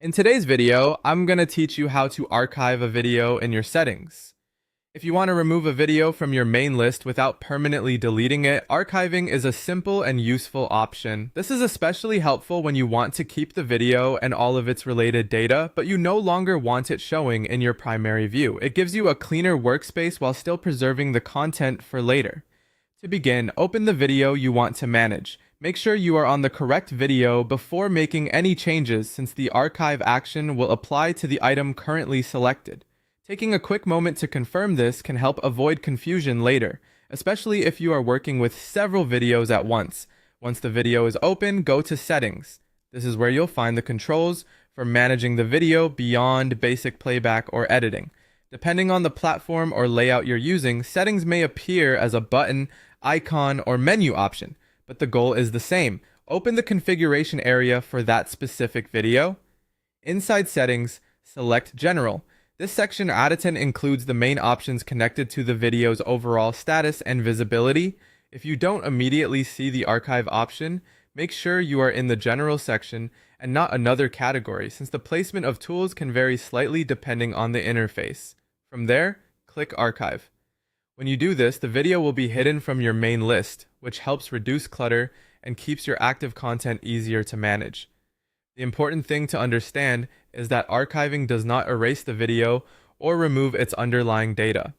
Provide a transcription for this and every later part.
In today's video, I'm going to teach you how to archive a video in your settings. If you want to remove a video from your main list without permanently deleting it, archiving is a simple and useful option. This is especially helpful when you want to keep the video and all of its related data, but you no longer want it showing in your primary view. It gives you a cleaner workspace while still preserving the content for later. To begin, open the video you want to manage. Make sure you are on the correct video before making any changes, since the archive action will apply to the item currently selected. Taking a quick moment to confirm this can help avoid confusion later, especially if you are working with several videos at once. Once the video is open, go to Settings. This is where you'll find the controls for managing the video beyond basic playback or editing. Depending on the platform or layout you're using, settings may appear as a button, icon, or menu option, but the goal is the same. Open the configuration area for that specific video. Inside Settings, select General. This section often includes the main options connected to the video's overall status and visibility. If you don't immediately see the archive option, make sure you are in the General section and not another category, since the placement of tools can vary slightly depending on the interface. From there, click Archive. When you do this, the video will be hidden from your main list, which helps reduce clutter and keeps your active content easier to manage. The important thing to understand is that archiving does not erase the video or remove its underlying data.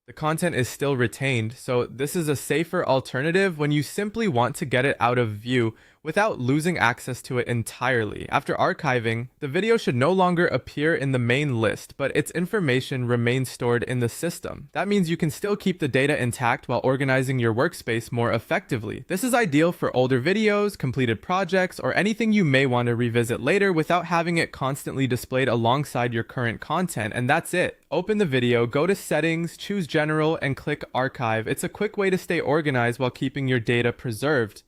The content is still retained, so this is a safer alternative when you simply want to get it out of view without losing access to it entirely. After archiving, the video should no longer appear in the main list, but its information remains stored in the system. That means you can still keep the data intact while organizing your workspace more effectively. This is ideal for older videos, completed projects, or anything you may want to revisit later without having it constantly displayed alongside your current content, and that's it. Open the video, go to Settings, choose General, and click Archive. It's a quick way to stay organized while keeping your data preserved.